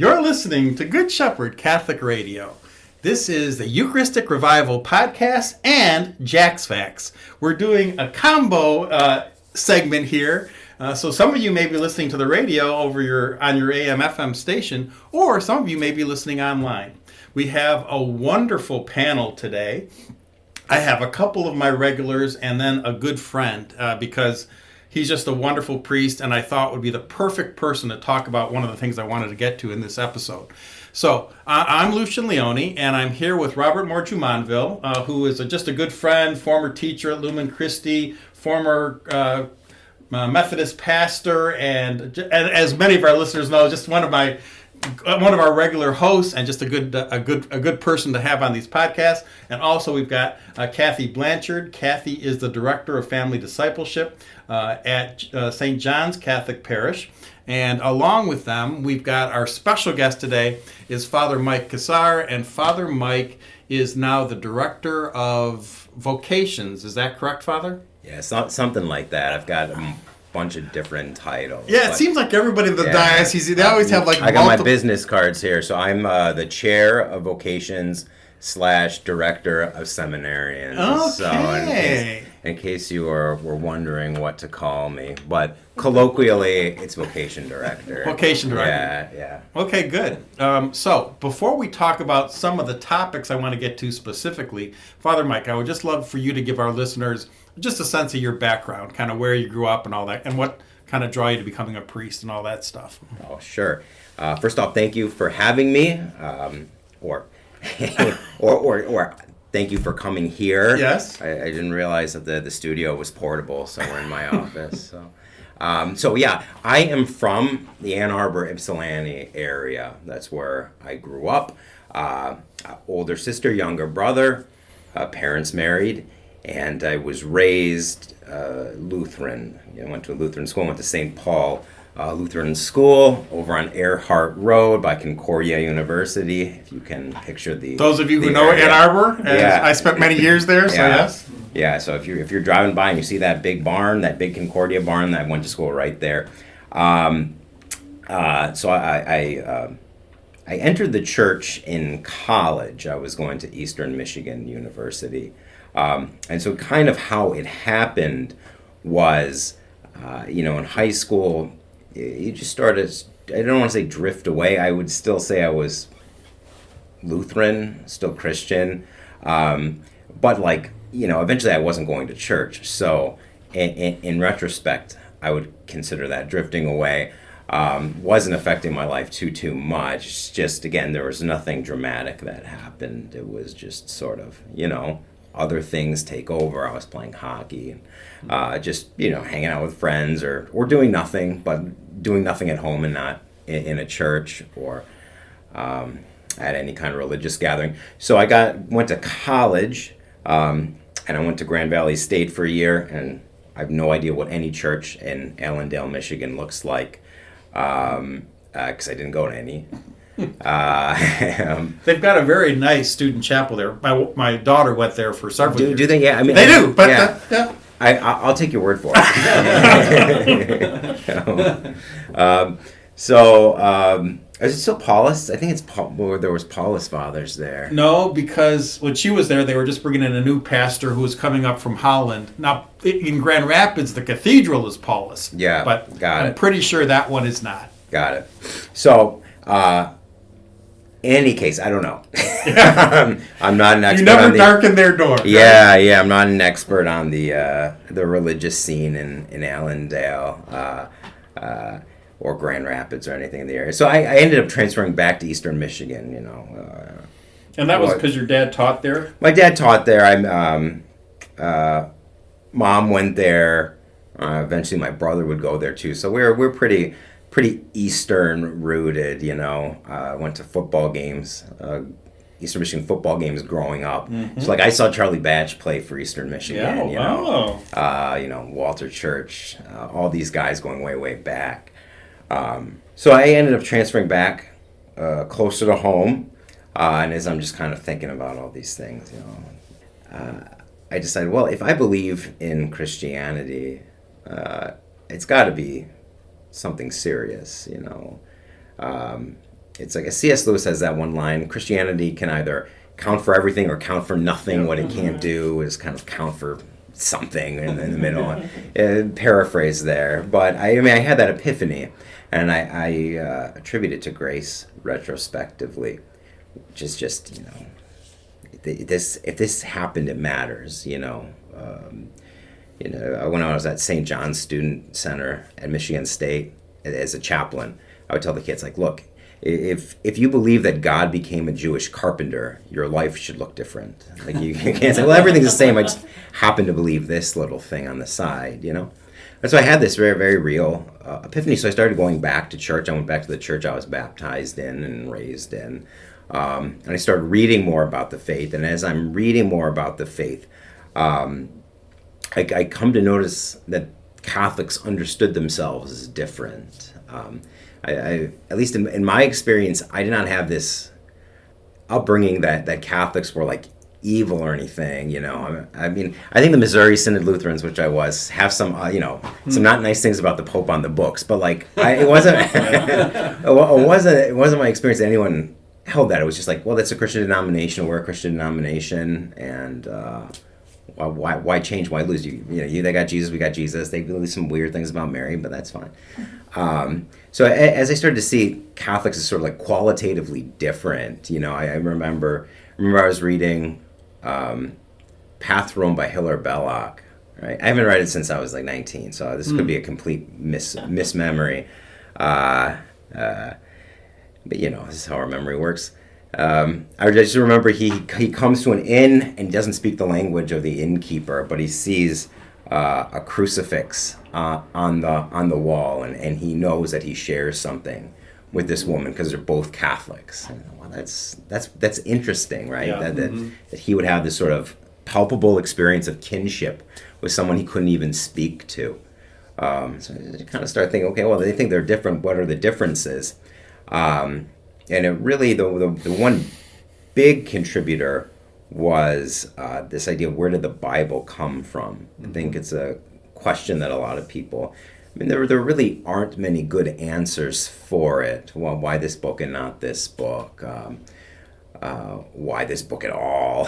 You're listening to Good Shepherd Catholic Radio. This is the Eucharistic Revival podcast and Jack's Facts. We're doing a combo segment here. So some of you may be listening to the radio on your AM/FM station, or some of you may be listening online. We have a wonderful panel today. I have a couple of my regulars and then a good friend because he's just a wonderful priest, and I thought would be the perfect person to talk about one of the things I wanted to get to in this episode. So I'm Lucian Leone, and I'm here with Robert Moore-Jumonville, who is just a good friend, former teacher at Lumen Christi, former Methodist pastor, and as many of our listeners know, just one of our regular hosts, and just a good person to have on these podcasts. And also we've got Kathy Blanchard. Kathy is the director of family discipleship at St. John's Catholic Parish. And along with them, we've got our special guest today is Father Mike Cassar, and Father Mike is now the director of Vocations. Is that correct, Father? Yeah, something like that. I've got a bunch of different titles. Yeah, it seems like everybody in the diocese, they always have like I got my business cards here. So I'm the chair of Vocations / director of seminarians. Okay. So in case you were wondering what to call me, but colloquially, it's vocation director. Vocation director. Yeah. Okay, good. So before we talk about some of the topics I want to get to specifically, Father Mike, I would just love for you to give our listeners just a sense of your background, kind of where you grew up and all that, and what kind of draw you to becoming a priest and all that stuff. Oh, sure. First off, thank you for having me, or thank you for coming here. Yes. I didn't realize that the studio was portable, so we're in my office. So yeah, I am from the Ann Arbor, Ypsilanti area. That's where I grew up. Older sister, younger brother, parents married, and I was raised Lutheran. I went to a Lutheran school. Went to St. Paul Lutheran School over on Earhart Road by Concordia University. If you can picture those of you who know Ann Arbor, yeah. I spent many years there. So yes. Yeah, so if you're driving by and you see that big barn, that big Concordia barn, I went to school right there. So I entered the church in college. I was going to Eastern Michigan University. And so kind of how it happened was, in high school, you just started, I don't want to say drift away. I would still say I was Lutheran, still Christian. But eventually I wasn't going to church. So in retrospect, I would consider that drifting away. Wasn't affecting my life too much. It's just, again, there was nothing dramatic that happened. It was just sort of, other things take over. I was playing hockey, just, hanging out with friends or doing nothing, but doing nothing at home and not in a church or at any kind of religious gathering. So I went to college, and I went to Grand Valley State for a year, and I have no idea what any church in Allendale, Michigan looks like, because I didn't go to any. They've got a very nice student chapel there. My daughter went there for several years. Do they? Yeah, I mean they do. But yeah. I'll take your word for it. Is it still Paulist? I think it's there was Paulist fathers there. No, because when she was there, they were just bringing in a new pastor who was coming up from Holland. Now, in Grand Rapids, the cathedral is Paulist. Yeah, but I'm pretty sure that one is not. Got it. So, in any case, I don't know. I'm not an expert. You never darkened their door. Yeah, right? Yeah. I'm not an expert on the religious scene in Allendale. Or Grand Rapids or anything in the area. So I ended up transferring back to Eastern Michigan, And that was because your dad taught there? My dad taught there. Mom went there. Eventually my brother would go there too. So we're pretty Eastern rooted, went to football games, Eastern Michigan football games growing up. Mm-hmm. So I saw Charlie Batch play for Eastern Michigan, Walter Church, all these guys going way back. So I ended up transferring back closer to home, and as I'm just kind of thinking about all these things, I decided, well, if I believe in Christianity, it's got to be something serious, it's like C.S. Lewis has that one line: Christianity can either count for everything or count for nothing. What it can't do is kind of count for something in the middle. Paraphrase there, but I had that epiphany, and I attribute it to grace retrospectively, which is just if this happened, it matters. When I was at St. John's Student Center at Michigan State as a chaplain, I would tell the kids, like, look, if you believe that God became a Jewish carpenter, your life should look different. Like, you can't say, well, everything's the same. I just happen to believe this little thing on the side, And so I had this very, very real epiphany. So I started going back to church. I went back to the church I was baptized in and raised in. And I started reading more about the faith. And as I'm reading more about the faith, I come to notice that Catholics understood themselves as different. I at least in my experience, I did not have this upbringing that Catholics were like evil or anything. I think the Missouri Synod Lutherans, which I was, have some some not nice things about the Pope on the books, but like it wasn't it wasn't my experience that anyone held that. It was just like, well, that's a Christian denomination. We're a Christian denomination, and why change? Why lose? They got Jesus, we got Jesus. They believe some weird things about Mary, but that's fine. So as I started to see Catholics as sort of like qualitatively different, I remember I was reading Path to Rome by Hilaire Belloc. Right, I haven't read it since I was like 19, so this could be a complete mismemory. But this is how our memory works. I just remember he comes to an inn and he doesn't speak the language of the innkeeper, but he sees a crucifix on the wall, and he knows that he shares something with this woman because they're both Catholics. Well, that's interesting, right? Yeah. That he would have this sort of palpable experience of kinship with someone he couldn't even speak to. So I kind of start thinking, okay, well, they think they're different. What are the differences? And it really, the one big contributor was this idea of where did the Bible come from? I think it's a question that a lot of people, there really aren't many good answers for it. Well, why this book and not this book? Why this book at all?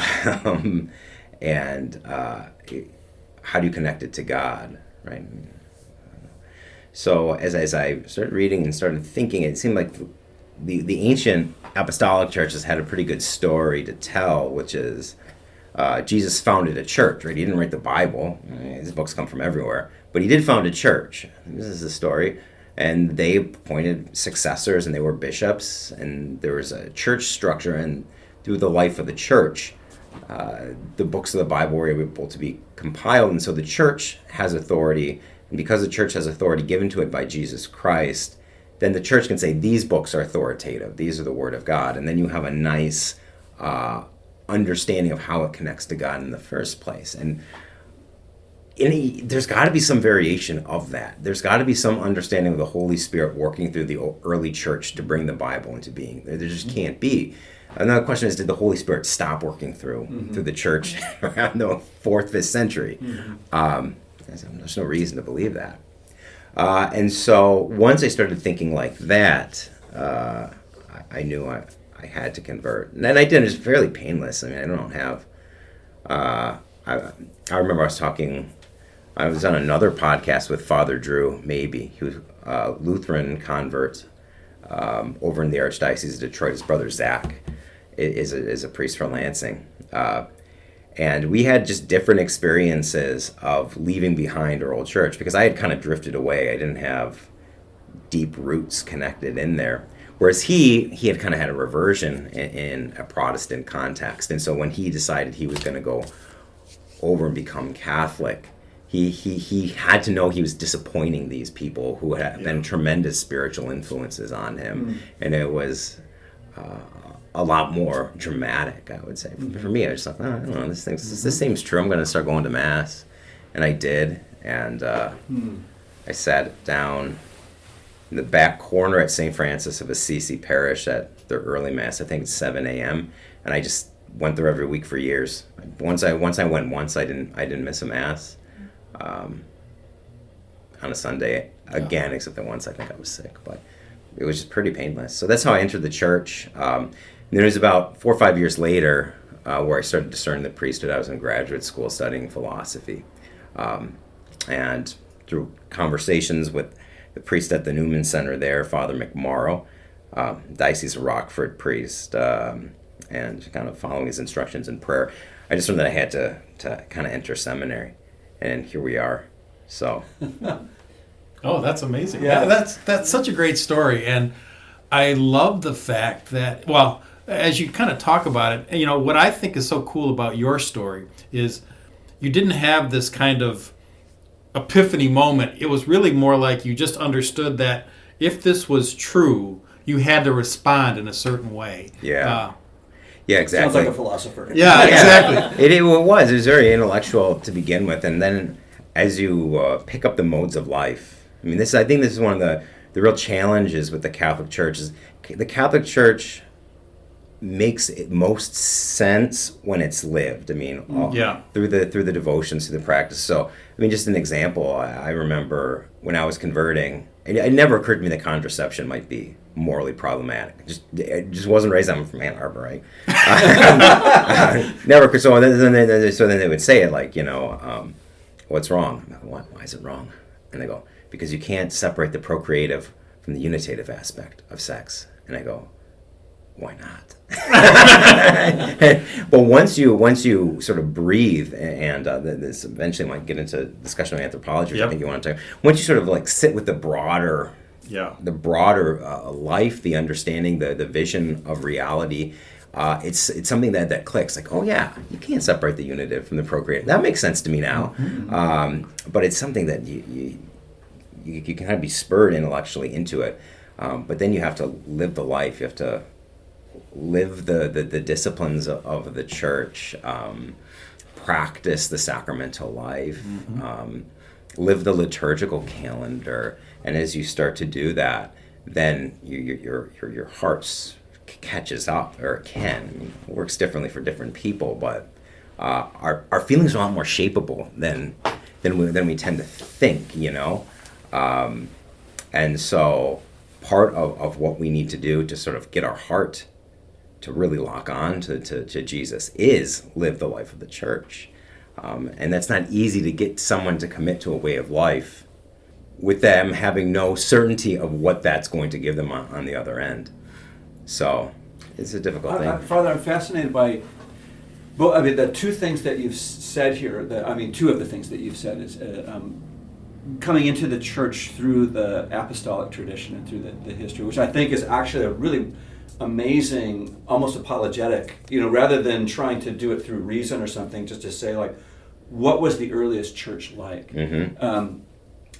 And how do you connect it to God, right? So as I started reading and started thinking, it seemed like the ancient apostolic churches had a pretty good story to tell, which is Jesus founded a church, right? He didn't write the Bible. His books come from everywhere. But he did found a church. This is the story. And they appointed successors, and they were bishops, and there was a church structure. And through the life of the church, the books of the Bible were able to be compiled. And so the church has authority. And because the church has authority given to it by Jesus Christ, then the church can say, these books are authoritative. These are the Word of God. And then you have a nice understanding of how it connects to God in the first place. And there's got to be some variation of that. There's got to be some understanding of the Holy Spirit working through the early church to bring the Bible into being. There just can't be. Another question is, did the Holy Spirit stop working through the church around the 4th, 5th century? There's no reason to believe that. And so once I started thinking like that, I knew I had to convert. And then I did. It was fairly painless. I don't have... I remember I was on another podcast with Father Drew Maybe. He was a Lutheran convert over in the Archdiocese of Detroit. His brother Zach is a priest from Lansing. And we had just different experiences of leaving behind our old church because I had kind of drifted away. I didn't have deep roots connected in there. Whereas he had kind of had a reversion in a Protestant context. And so when he decided he was going to go over and become Catholic, he had to know he was disappointing these people who had been tremendous spiritual influences on him. And it was a lot more dramatic, I would say. For me, I was like, I don't know, this seems true. I'm going to start going to Mass. And I did. And I sat down in the back corner at St. Francis of Assisi Parish at their early Mass. I think it's 7 a.m. And I just went there every week for years. Once I went once, I didn't miss a Mass on a Sunday again, except that once I think I was sick. But it was just pretty painless. So that's how I entered the church. Then it was about 4 or 5 years later where I started discerning the priesthood. I was in graduate school studying philosophy. And through conversations with the priest at the Newman Center there, Father McMorrow, Diocese of Rockford priest, and kind of following his instructions in prayer, I just learned that I had to kind of enter seminary. And here we are. So... Oh, that's amazing. Yeah. That's such a great story. And I love the fact that, well, as you kind of talk about it, what I think is so cool about your story is you didn't have this kind of epiphany moment. It was really more like you just understood that if this was true, you had to respond in a certain way. Yeah. Yeah, exactly. Sounds like a philosopher. Yeah, exactly. It was. It was very intellectual to begin with. And then as you pick up the modes of life, I think this is one of the real challenges with the Catholic Church is the Catholic Church makes it most sense when it's lived. Through the devotions, through the practice. So, just an example, I remember when I was converting, it never occurred to me that contraception might be morally problematic. It just wasn't raised. I'm from Ann Arbor, right? Never occurred. So then they would say it like, what's wrong? I'm like, what? Why is it wrong? And they go, because you can't separate the procreative from the unitative aspect of sex. And I go, why not? But once you sort of breathe, and this eventually might get into discussion of anthropology, which I think you want to talk. Once you sort of like sit with the broader life, the understanding, the vision of reality, it's something that clicks. Like, oh yeah, you can't separate the unitive from the procreative. That makes sense to me now. Mm-hmm. But it's something that you can kind of be spurred intellectually into it, but then you have to live the life. You have to live the disciplines of the church, practice the sacramental life, live the liturgical calendar, and as you start to do that, then your heart catches up, or it can. It works differently for different people, but our feelings are a lot more shapeable than we tend to think, and so part of what we need to do to sort of get our heart to really lock on to Jesus is live the life of the church. And that's not easy to get someone to commit to a way of life with them having no certainty of what that's going to give them on the other end. So it's a difficult thing. Father, I'm fascinated by the two things that you've said here. Two of the things that you've said is coming into the church through the apostolic tradition and through the history, which I think is actually a really amazing, almost apologetic, rather than trying to do it through reason or something, just to say like, what was the earliest church like? Mm-hmm.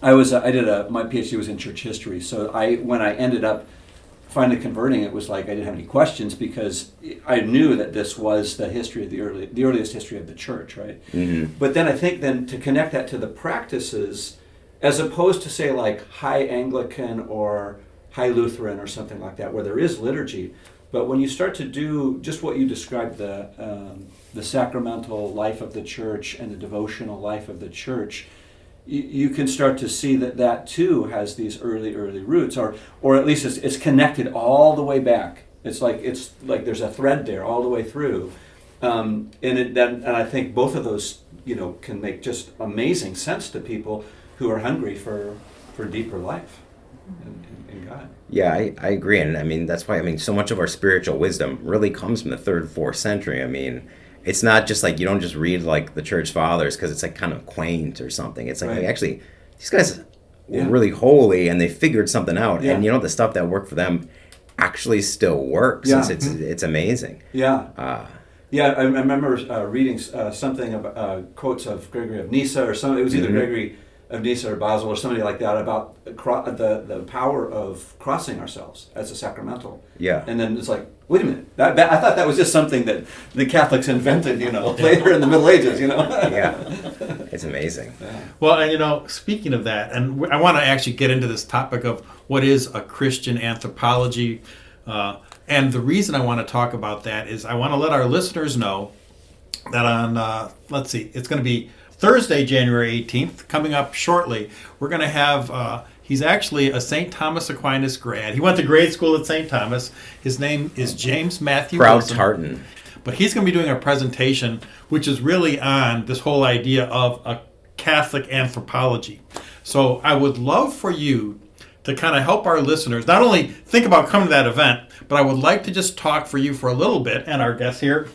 My PhD was in church history, so when I ended up finally converting, it was like I didn't have any questions because I knew that this was the history of the earliest history of the church, right? Mm-hmm. But then I think then to connect that to the practices, as opposed to say like High Anglican or High Lutheran or something like that, where there is liturgy, but when you start to do just what you described, the sacramental life of the church and the devotional life of the church, you can start to see that too has these early roots, or at least it's connected all the way back. It's like there's a thread there all the way through, and I think both of those can make just amazing sense to people who are hungry for deeper life in God. Yeah, I agree, and that's why so much of our spiritual wisdom really comes from the 3rd, 4th century. It's not just like you don't just read like the church fathers because it's like kind of quaint or something. It's like, actually, these guys were really holy and they figured something out, and the stuff that worked for them actually still works. Yeah. It's amazing. Yeah. I remember reading something about quotes of Gregory of Nyssa or something. It was either Gregory of Nyssa or Basil or somebody like that about the power of crossing ourselves as a sacramental. Yeah. And then it's like, wait a minute, I thought that was just something that the Catholics invented, later in the Middle Ages, Yeah, it's amazing. Yeah. Well, and speaking of that, and I want to actually get into this topic of what is a Christian anthropology, and the reason I want to talk about that is I want to let our listeners know that on, it's going to be Thursday, January 18th, coming up shortly, we're going to have He's actually a St. Thomas Aquinas grad. He went to grade school at St. Thomas. His name is James Matthew Proud Wilson. tartan. But he's going to be doing a presentation which is really on this whole idea of a Catholic anthropology. So I would love for you to kind of help our listeners not only think about coming to that event, but I would like to just talk for you for a little bit, and our guests here,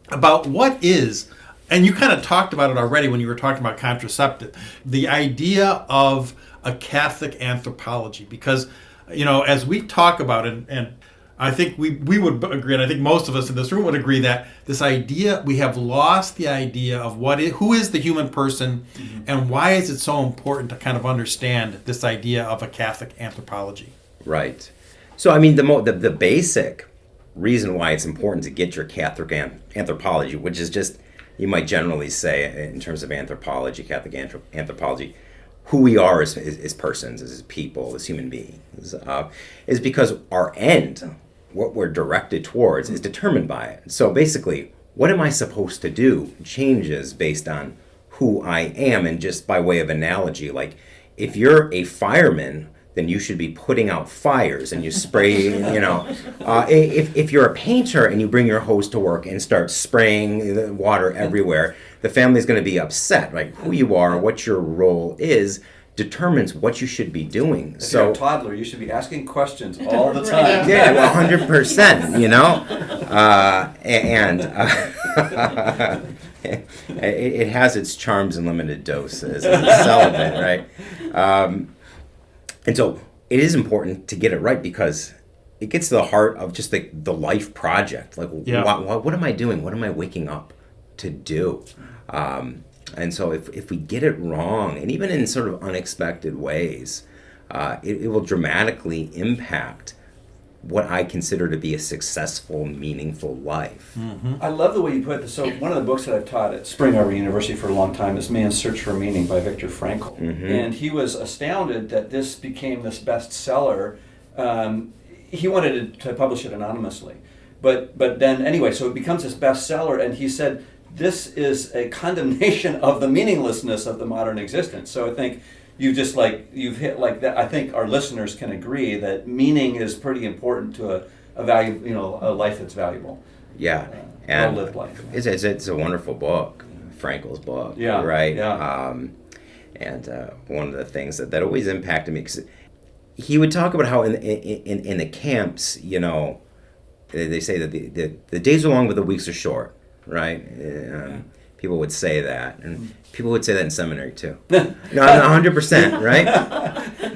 about what is, and you kind of talked about it already when you were talking about contraceptive, the idea of a Catholic anthropology. Because, as we talk about it, and I think we would agree, and I think most of us in this room would agree, that this idea, we have lost the idea of who is the human person, and why is it so important to kind of understand this idea of a Catholic anthropology. Right. So, I mean, the basic reason why it's important to get your Catholic anthropology, which is just, you might generally say in terms of anthropology, Catholic anthropology, who we are as persons, as people, as human beings, is because our end, what we're directed towards, is determined by it. So basically, what am I supposed to do changes based on who I am. And just by way of analogy, like if you're a fireman, then you should be putting out fires and you spray, if you're a painter and you bring your hose to work and start spraying the water everywhere, the family's going to be upset. Like who you are, what your role is, determines what you should be doing. If you're a toddler, you should be asking questions all the Right. time. Yeah, well, 100%, it has its charms and limited doses. It's celibate, right? And so it is important to get it right because it gets to the heart of just the life project. Like, what am I doing? What am I waking up to do? And so if we get it wrong, and even in sort of unexpected ways, it will dramatically impact what I consider to be a successful, meaningful life. Mm-hmm. I love the way you put this. So one of the books that I've taught at Spring Arbor University for a long time is Man's Search for Meaning by Viktor Frankl. Mm-hmm. And he was astounded that this became this bestseller. He wanted to publish it anonymously. But then anyway, so it becomes this bestseller, and he said, this is a condemnation of the meaninglessness of the modern existence. So I think you've hit like that. I think our listeners can agree that meaning is pretty important to a value, a life that's valuable. Yeah, and well-lived life. It's a wonderful book, Frankl's book. Yeah, right. Yeah. And one of the things that always impacted me, because he would talk about how in the camps, they say that the days are long but the weeks are short. Right? People would say that, and people would say that in seminary too. No, 100%, right?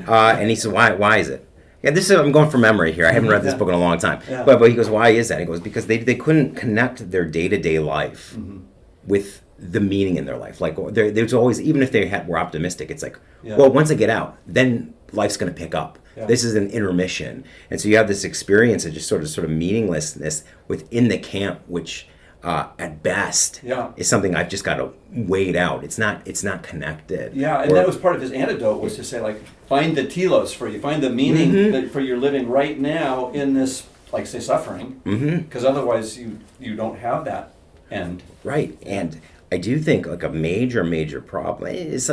And he said, "Why is it?" Yeah, I'm going from memory here. I haven't read this book in a long time. Yeah. But he goes, "Why is that?" He goes, "Because they couldn't connect their day-to-day life with the meaning in their life. Like there's always, even if they were optimistic, it's like, well, once I get out, then life's going to pick up. Yeah. This is an intermission, and so you have this experience of just sort of meaninglessness within the camp, which." At best, is something I've just got to wait out. It's not connected. Yeah, and that was part of his antidote, was to say, like, find the telos for you, find the meaning that for your living right now in this, like, say, suffering, because otherwise you don't have that end. Right, and I do think like a major problem. It's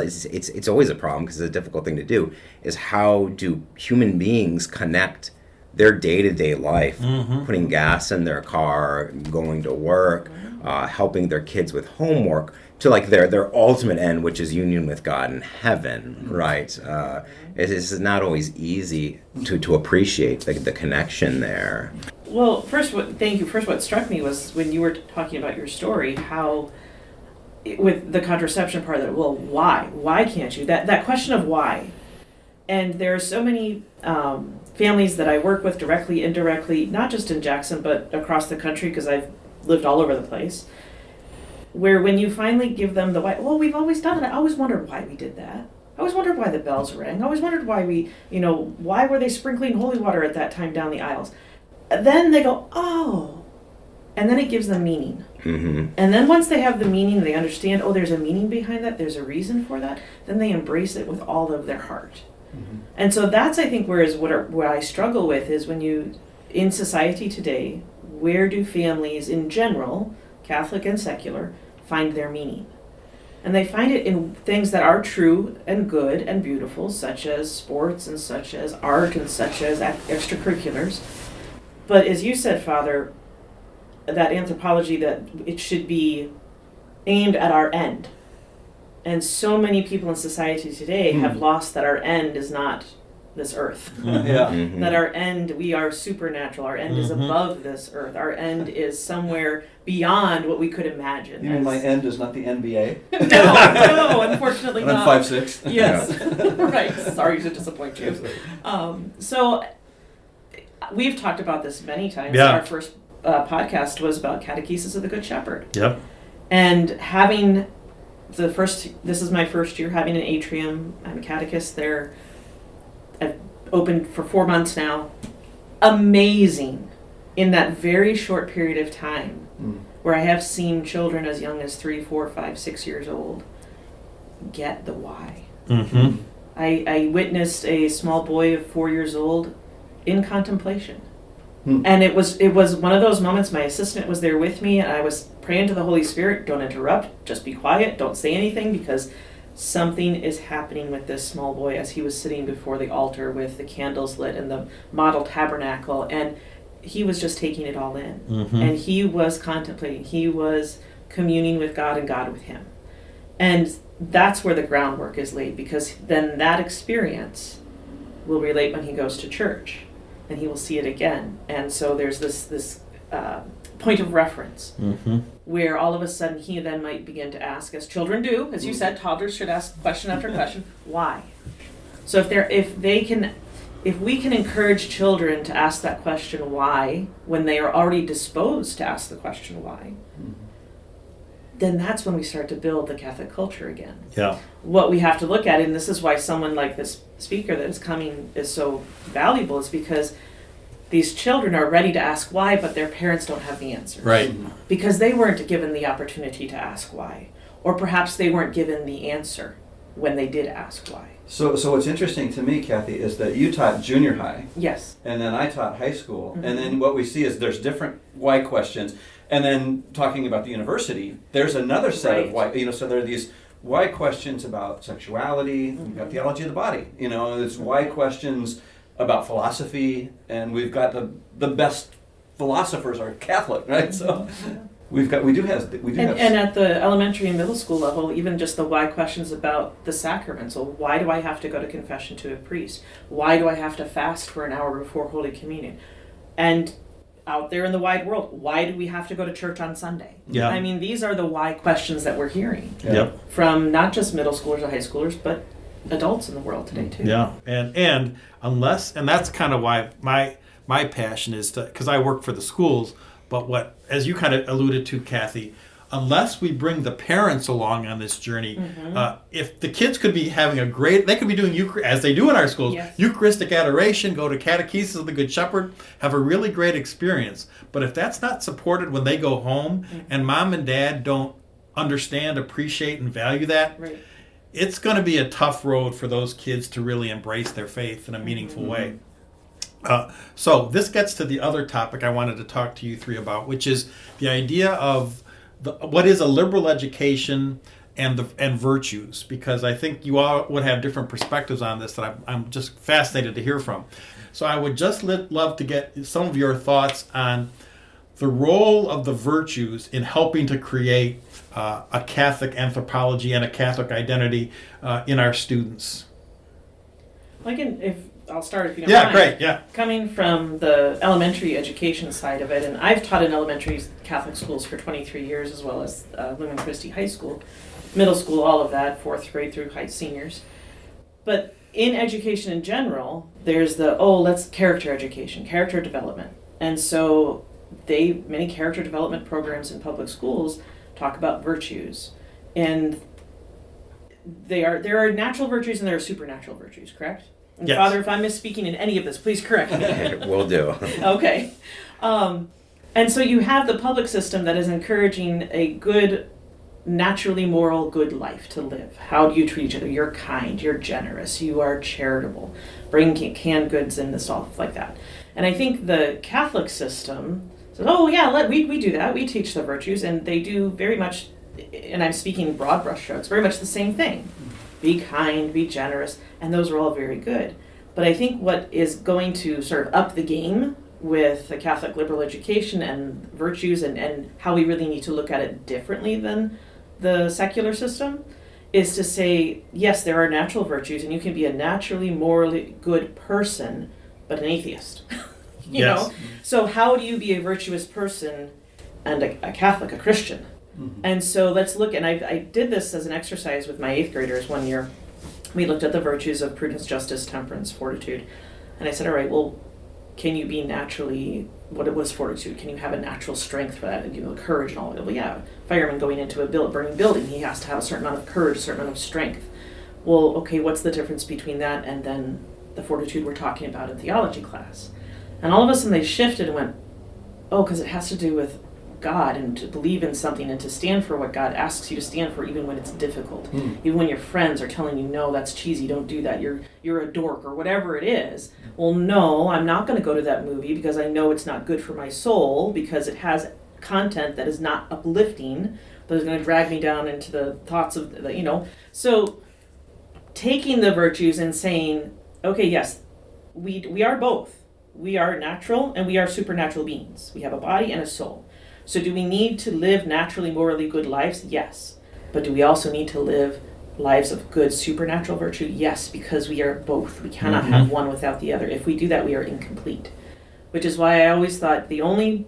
always a problem because it's a difficult thing to do. Is how do human beings connect their day-to-day life, putting gas in their car, going to work, helping their kids with homework, to like their ultimate end, which is union with God in heaven, right? It's not always easy to appreciate the connection there. Well, thank you. First, what struck me was when you were talking about your story, how with the contraception part, that, well, why? Why can't you? That question of why. And there are so many families that I work with directly, indirectly, not just in Jackson, but across the country, because I've lived all over the place, where when you finally give them the why, well, we've always done it. I always wondered why we did that. I always wondered why the bells rang. I always wondered why why were they sprinkling holy water at that time down the aisles? Then they go, oh, and then it gives them meaning. Mm-hmm. And then once they have the meaning, they understand, oh, there's a meaning behind that, there's a reason for that, then they embrace it with all of their heart. Mm-hmm. And so that's, I think, what I struggle with is when in society today, where do families in general, Catholic and secular, find their meaning? And they find it in things that are true and good and beautiful, such as sports and such as art and such as extracurriculars. But as you said, Father, that anthropology, that it should be aimed at our end. And so many people in society today have lost that our end is not this earth. Yeah. Mhm. That our end, we are supernatural. Our end is above this earth. Our end is somewhere beyond what we could imagine. You mean my end is not the NBA? No, unfortunately And I'm not. 5'6". Yes, right. Sorry to disappoint you. So we've talked about this many times. Yeah. Our first podcast was about Catechesis of the Good Shepherd. Yep. And having this is my first year having an atrium. I'm a catechist there. I've opened for 4 months now. Amazing in that very short period of time where I have seen children as young as 3, 4, 5, 6 years old get the why. Mm-hmm. I witnessed a small boy of 4 years old in contemplation. And it was one of those moments. My assistant was there with me, and I was praying to the Holy Spirit, don't interrupt, just be quiet, don't say anything, because something is happening with this small boy as he was sitting before the altar with the candles lit and the model tabernacle, and he was just taking it all in. And he was contemplating, he was communing with God and God with him. And that's where the groundwork is laid, because then that experience will relate when he goes to church, and he will see it again. And so there's this point of reference where all of a sudden he then might begin to ask, as children do, as you said, toddlers should ask question after question, why? So if we can encourage children to ask that question why when they are already disposed to ask the question why, then that's when we start to build the Catholic culture again. Yeah. What we have to look at, and this is why someone like this speaker that is coming is so valuable, is because these children are ready to ask why, but their parents don't have the answers. Right. Because they weren't given the opportunity to ask why. Or perhaps they weren't given the answer when they did ask why. So what's interesting to me, Kathy, is that you taught junior high, Yes. and then I taught high school, and then what we see is there's different why questions, and then talking about the university, there's another set of why, so there are these why questions about sexuality, we've got theology of the body, there's why questions about philosophy, and we've got the best philosophers are Catholic, right? So we do have. And at the elementary and middle school level, even just the why questions about the sacraments. So why do I have to go to confession to a priest? Why do I have to fast for an hour before Holy Communion? And out there in the wide world, why do we have to go to church on Sunday? Yeah. I mean, these are the why questions that we're hearing Yep. from not just middle schoolers or high schoolers, but adults in the world today too. Yeah. And unless, and that's kind of why my passion is to, because I work for the schools, but what, as you kind of alluded to, Kathy, unless we bring the parents along on this journey, if the kids could be having they could be doing, as they do in our schools, Yes. Eucharistic adoration, go to Catechesis of the Good Shepherd, have a really great experience. But if that's not supported when they go home and mom and dad don't understand, appreciate, and value that, Right. it's going to be a tough road for those kids to really embrace their faith in a meaningful way. So this gets to the other topic I wanted to talk to you three about, which is the idea of what is a liberal education and virtues, because I think you all would have different perspectives on this that I'm just fascinated to hear from. So I would just love to get some of your thoughts on the role of the virtues in helping to create a Catholic anthropology and a Catholic identity in our students. I'll start if you don't Yeah, mind. great, yeah. Coming from the elementary education side of it, and I've taught in elementary Catholic schools for 23 years, as well as Lumen Christi High School, middle school, all of that, 4th grade through high seniors. But in education in general, there's let's character education, character development. And so many character development programs in public schools talk about virtues. And there are natural virtues and there are supernatural virtues, correct? And Yes. Father, if I'm misspeaking in any of this, please correct me. Will do. Okay. And so you have the public system that is encouraging a good, naturally moral, good life to live. How do you treat each other? You're kind, you're generous, you are charitable, bring canned goods and stuff like that. And I think the Catholic system says, we do that, we teach the virtues, and they do very much and I'm speaking broad brushstrokes, very much the same thing. Be kind, be generous, and those are all very good. But I think what is going to sort of up the game with the Catholic liberal education and virtues and how we really need to look at it differently than the secular system is to say, yes, there are natural virtues, and you can be a naturally, morally good person, but an atheist. you Yes. know? So how do you be a virtuous person and a Catholic, a Christian? Mhm. And so let's look, and I did this as an exercise with my 8th graders one year. We looked at the virtues of prudence, justice, temperance, fortitude. And I said, all right, well, can you be naturally, what was fortitude? Can you have a natural strength for that? And, courage and all that. Well, yeah, fireman going into a burning building, he has to have a certain amount of courage, a certain amount of strength. Well, okay, what's the difference between that and then the fortitude we're talking about in theology class? And all of a sudden they shifted and went, oh, because it has to do with God and to believe in something and to stand for what God asks you to stand for, even when it's difficult. Even when your friends are telling you, no, that's cheesy, don't do that, you're a dork or whatever it is. Well, no, I'm not going to go to that movie because I know it's not good for my soul, because it has content that is not uplifting, but is going to drag me down into the thoughts of So taking the virtues and saying, okay, yes, we are both. We are natural and we are supernatural beings. We have a body and a soul. So do we need to live naturally, morally good lives? Yes. But do we also need to live lives of good supernatural virtue? Yes, because we are both. We cannot have one without the other. If we do that, we are incomplete. Which is why I always thought the only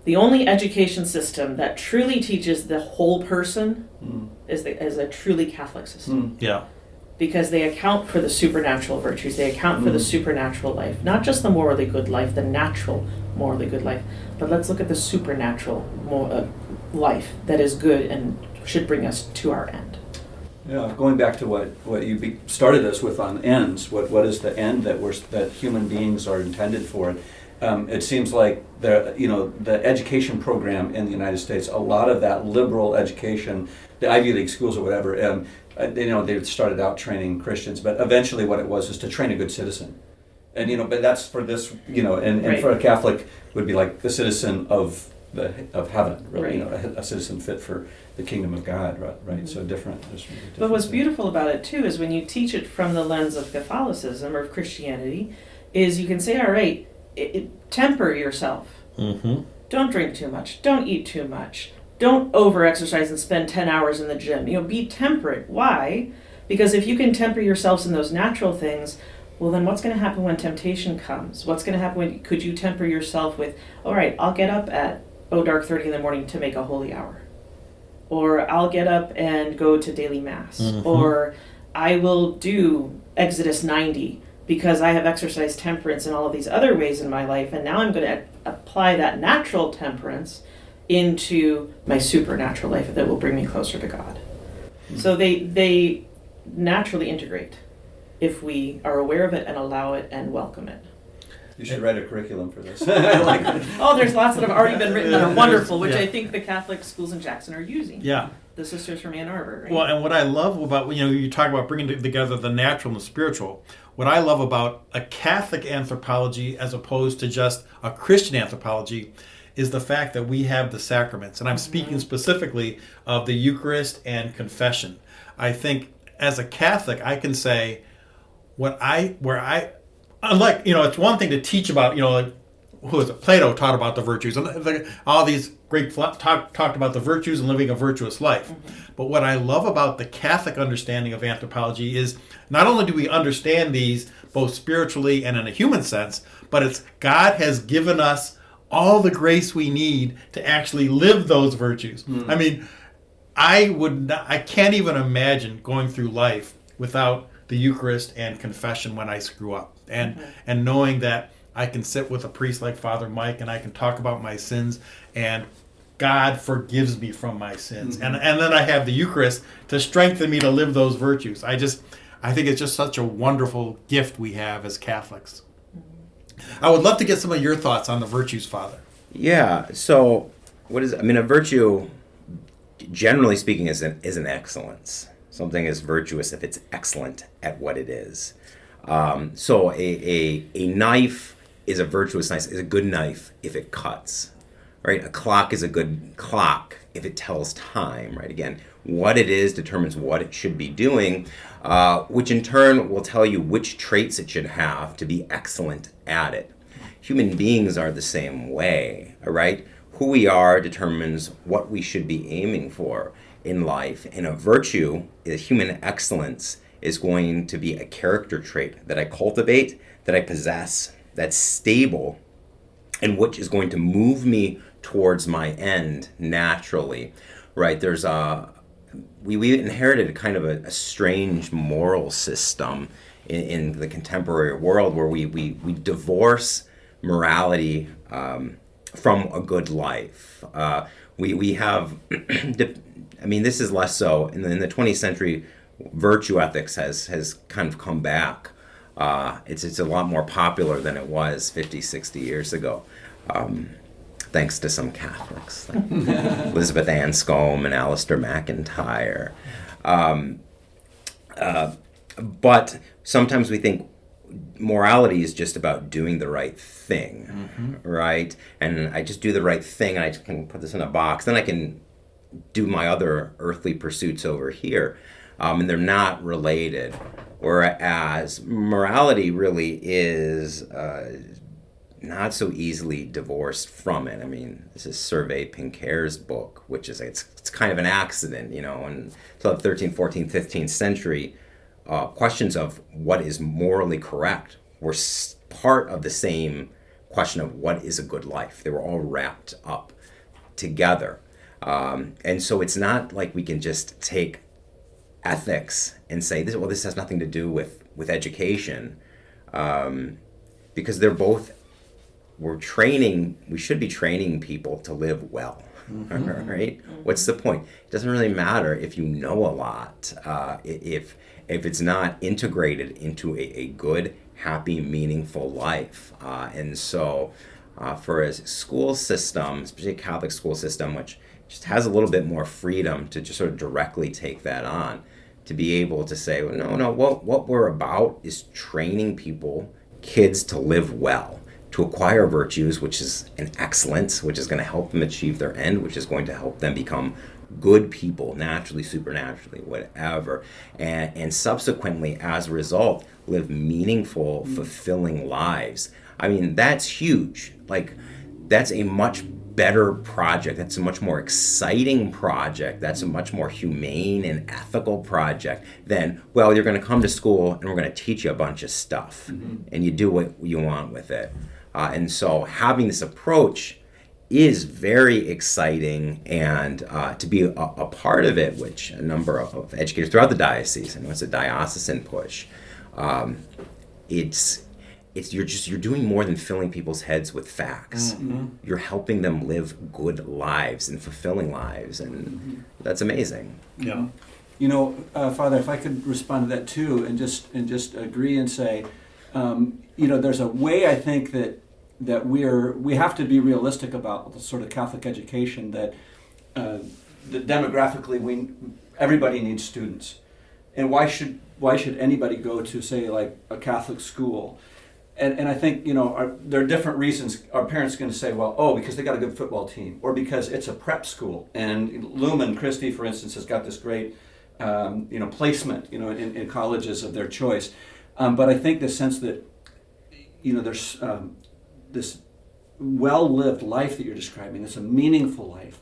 education system that truly teaches the whole person is a truly Catholic system. Yeah. Because they account for the supernatural virtues, they account for the supernatural life, not just the morally good life, the natural morally good life, but let's look at the supernatural life that is good and should bring us to our end. Yeah, going back to what you started us with on ends, what is the end that human beings are intended for? It seems like the education program in the United States, a lot of that liberal education, the Ivy League schools or whatever, they started out training Christians, but eventually what it was is to train a good citizen. And but that's for this, and Right. for a Catholic would be like the citizen of heaven, really, Right. a citizen fit for the kingdom of God, right? So different. But what's beautiful about it too is when you teach it from the lens of Catholicism or of Christianity, is you can say, all right, temper yourself. Mm-hmm. Don't drink too much. Don't eat too much. Don't over-exercise and spend 10 hours in the gym. Be temperate. Why? Because if you can temper yourselves in those natural things, well, then what's going to happen when temptation comes? What's going to happen could you temper yourself with, all right, I'll get up at dark 30 in the morning to make a holy hour. Or I'll get up and go to daily mass. Or I will do Exodus 90 because I have exercised temperance in all of these other ways in my life, and now I'm going to apply that natural temperance into my supernatural life that will bring me closer to God. So they naturally integrate if we are aware of it and allow it and welcome it. You should write a curriculum for this. I like it. Oh, there's lots that have already been written that are wonderful, which Yeah. I think the Catholic schools in Jackson are using. Yeah. The sisters from Ann Arbor, right? Well, and what I love about, you talk about bringing together the natural and the spiritual. What I love about a Catholic anthropology as opposed to just a Christian anthropology is the fact that we have the sacraments. And I'm speaking specifically of the Eucharist and confession. I think as a Catholic, I can say unlike, it's one thing to teach about, who is it? Plato taught about the virtues, and all these great talked about the virtues and living a virtuous life. But what I love about the Catholic understanding of anthropology is not only do we understand these both spiritually and in a human sense, but it's God has given us all the grace we need to actually live those virtues. I mean, I can't even imagine going through life without the Eucharist and confession when I screw up, and knowing that I can sit with a priest like Father Mike and I can talk about my sins and God forgives me from my sins. And then I have the Eucharist to strengthen me to live those virtues. I think it's just such a wonderful gift we have as Catholics. I would love to get some of your thoughts on the virtues, Father. Yeah. So, a virtue, generally speaking, is an excellence. Something is virtuous if it's excellent at what it is. So a knife is a good knife if it cuts. Right? A clock is a good clock if it tells time, right? Again, what it is determines what it should be doing, which in turn will tell you which traits it should have to be excellent at it. Human beings are the same way, all right? Who we are determines what we should be aiming for in life. And a virtue, a human excellence, is going to be a character trait that I cultivate, that I possess, that's stable, and which is going to move me towards my end naturally, right? We inherited kind of a strange moral system in the contemporary world where we divorce morality from a good life. We have, I mean, this is less so. In the 20th century, virtue ethics has kind of come back. It's a lot more popular than it was 50, 60 years ago. Thanks to some Catholics, like Elizabeth Anscombe and Alistair McIntyre. But sometimes we think morality is just about doing the right thing, right? And I just do the right thing, and I can put this in a box. Then I can do my other earthly pursuits over here. And they're not related. Whereas morality really is not so easily divorced from it. I mean, this is Survey Pinker's book, which is, it's kind of an accident, you know, until the 13th, 14th, 15th century, questions of what is morally correct were part of the same question of what is a good life. They were all wrapped up together. And so it's not like we can just take ethics and say, this has nothing to do with education, because they're both, we should be training people to live well, right? What's the point? It doesn't really matter if you know a lot, if it's not integrated into a good, happy, meaningful life. And so for a school system, especially a Catholic school system, which just has a little bit more freedom to just sort of directly take that on, to be able to say, well, no, what we're about is training kids to live well, to acquire virtues, which is an excellence, which is going to help them achieve their end, which is going to help them become good people, naturally, supernaturally, whatever. And subsequently, as a result, live meaningful, fulfilling lives. I mean, that's huge. Like, that's a much better project. That's a much more exciting project. That's a much more humane and ethical project than, well, you're going to come to school and we're going to teach you a bunch of stuff, and you do what you want with it. And so having this approach is very exciting, and to be a part of it, which a number of educators throughout the diocese, I know it's a diocesan push, you're doing more than filling people's heads with facts. You're helping them live good lives and fulfilling lives, and that's amazing. Yeah. You know, Father, if I could respond to that too, and just agree and say, you know, there's a way I think that we have to be realistic about the sort of Catholic education that demographically everybody needs students, and why should anybody go to, say, like a Catholic school? And I think, you know, there are different reasons. Our parents are going to say, well, because they got a good football team, or because it's a prep school. And Lumen Christi, for instance, has got this great, placement, in colleges of their choice. But I think the sense that, there's this well-lived life that you're describing, that's a meaningful life,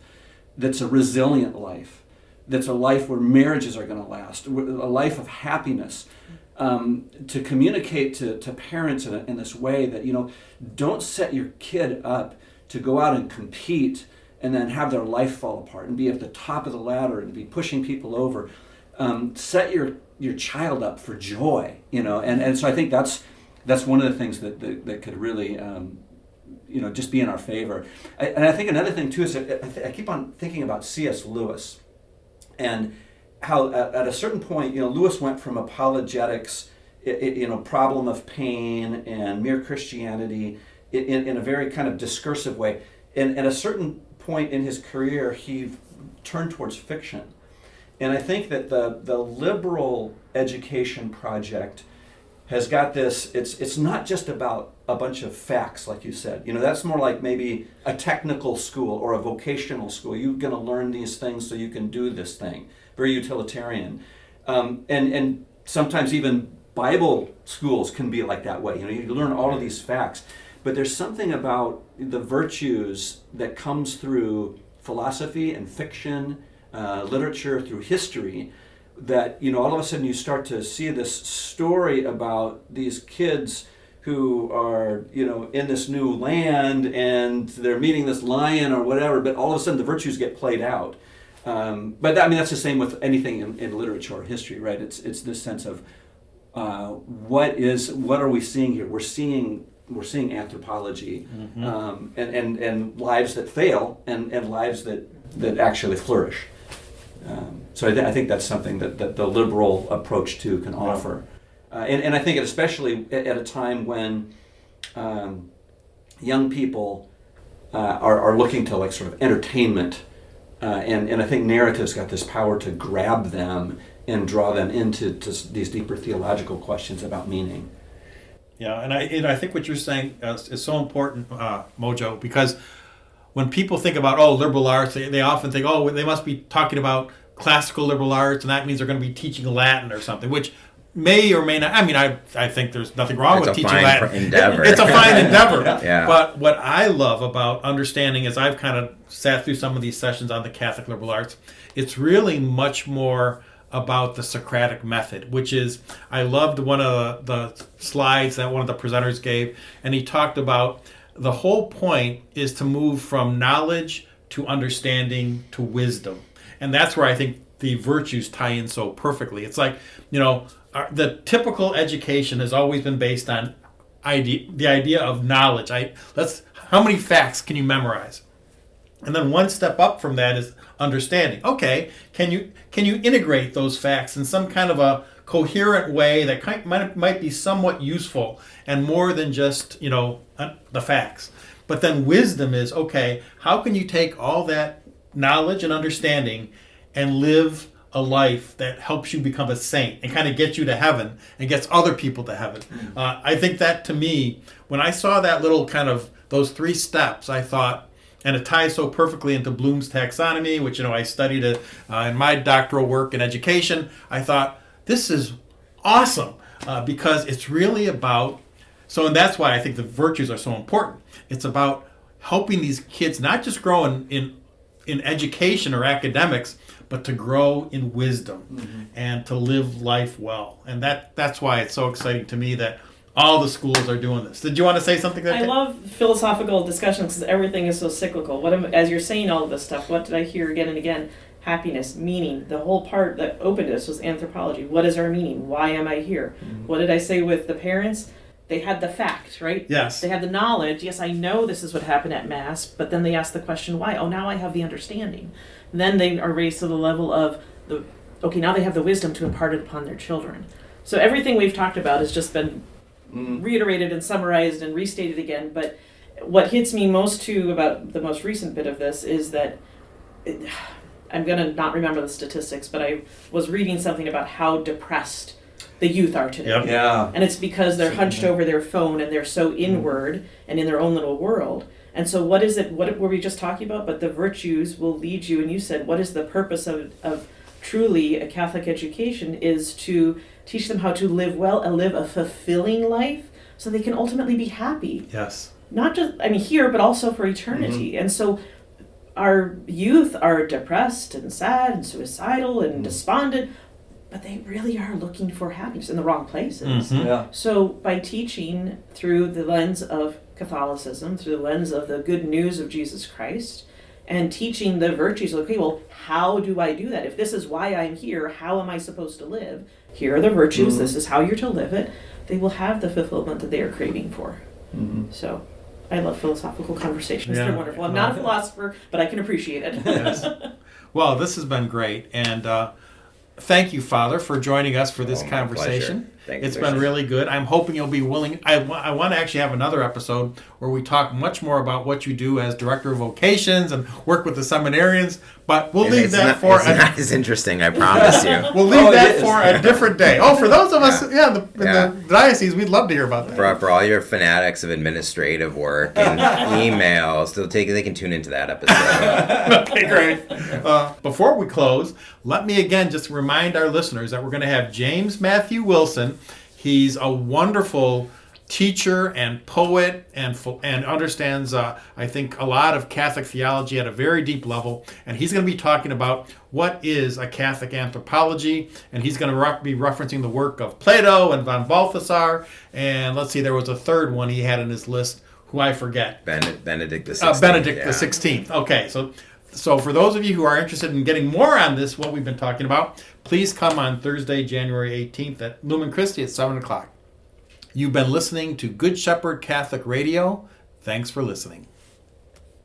that's a resilient life, that's a life where marriages are going to last, a life of happiness. To communicate to parents in this way that, don't set your kid up to go out and compete and then have their life fall apart and be at the top of the ladder and be pushing people over. Set your child up for joy, and so I think that's one of the things that could really, just be in our favor. And I think another thing too is I keep on thinking about C.S. Lewis, and how at a certain point, Lewis went from apologetics, problem of pain and mere Christianity in a very kind of discursive way. And at a certain point in his career, he turned towards fiction. And I think that the liberal education project has got this. It's not just about a bunch of facts, like you said. That's more like maybe a technical school or a vocational school. You're going to learn these things so you can do this thing. Very utilitarian, and sometimes even Bible schools can be like that way. You learn all of these facts, but there's something about the virtues that comes through philosophy and fiction, literature, through history, that all of a sudden you start to see this story about these kids who are in this new land and they're meeting this lion or whatever, but all of a sudden the virtues get played out. But that's the same with anything in literature or history, right? It's this sense of what are we seeing here? We're seeing anthropology, and lives that fail and lives that actually flourish. So I think that's something that the liberal approach too can offer, and I think especially at a time when young people are looking to sort of entertainment, and I think narrative's got this power to grab them and draw them into these deeper theological questions about meaning. Yeah, and I think what you're saying is so important, Mojo, because when people think about liberal arts, they often think they must be talking about classical liberal arts, and that means they're going to be teaching Latin or something, which may or may not. I mean, I think there's nothing wrong with teaching Latin. It's a fine endeavor. Yeah. But what I love about understanding is I've kind of sat through some of these sessions on the Catholic liberal arts. It's really much more about the Socratic method, which is, I loved one of the slides that one of the presenters gave, and he talked about the whole point is to move from knowledge to understanding to wisdom. And that's where I think the virtues tie in so perfectly. It's like, the typical education has always been based on the idea of knowledge. How many facts can you memorize? And then one step up from that is understanding. Okay, can you integrate those facts in some kind of a coherent way that might be somewhat useful and more than just the facts? But then wisdom is, okay, how can you take all that knowledge and understanding and live a life that helps you become a saint and kind of gets you to heaven and gets other people to heaven? I think that, to me, when I saw that little kind of those 3 steps, I thought, and it ties so perfectly into Bloom's taxonomy, which I studied in my doctoral work in education. I thought, this is awesome, because it's really about, and that's why I think the virtues are so important. It's about helping these kids not just grow in education or academics, but to grow in wisdom and to live life well. And that's why it's so exciting to me that all the schools are doing this. Did you want to say something there? I love philosophical discussions because everything is so cyclical. As you're saying all of this stuff, what did I hear again and again? Happiness, meaning. The whole part that opened us was anthropology. What is our meaning? Why am I here? What did I say with the parents? They had the fact, right? Yes. They had the knowledge. Yes, I know this is what happened at Mass, but then they asked the question, why? Oh, now I have the understanding. Then they are raised to the level of now they have the wisdom to impart it upon their children. So everything we've talked about has just been reiterated and summarized and restated again. But what hits me most too about the most recent bit of this is that I'm going to not remember the statistics, but I was reading something about how depressed the youth are today. Yep. Yeah. And it's because they're hunched over their phone and they're so inward and in their own little world. And so what were we just talking about? But the virtues will lead you, and you said, what is the purpose of truly a Catholic education is to teach them how to live well and live a fulfilling life so they can ultimately be happy. Yes. Not just, here, but also for eternity. And so our youth are depressed and sad and suicidal and despondent, but they really are looking for happiness in the wrong places. Yeah. So by teaching through the lens of Catholicism, through the lens of the good news of Jesus Christ, and teaching the virtues, okay, well, how do I do that? If this is why I'm here, how am I supposed to live? Here are the virtues, this is how you're to live it. They will have the fulfillment that they are craving for. So I love philosophical conversations. Yeah. They're wonderful. I'm not a philosopher, but I can appreciate it. Yes. Well, this has been great. And thank you, Father, for joining us for this My conversation. Thanks, It's Lucian. been really good. I'm hoping you'll be willing. I want to actually have another episode where we talk much more about what you do as director of vocations and work with the seminarians. But we'll leave that for it's not as interesting, I promise you. we'll leave Oh, it that is. for a different day. Oh, for those of us, in Yeah. the diocese, we'd love to hear about that. For all your fanatics of administrative work and emails, they can tune into that episode. Okay, great. Before we close, let me again just remind our listeners that we're going to have James Matthew Wilson. He's a wonderful teacher and poet and understands, I think, a lot of Catholic theology at a very deep level. And he's going to be talking about what is a Catholic anthropology. And he's going to be referencing the work of Plato and von Balthasar. And let's see, there was a third one he had in his list, who I forget. Benedict the 16th. Benedict yeah. the 16th. Okay, so for those of you who are interested in getting more on this, what we've been talking about, please come on Thursday, January 18th at Lumen Christi at 7 o'clock. You've been listening to Good Shepherd Catholic Radio. Thanks for listening.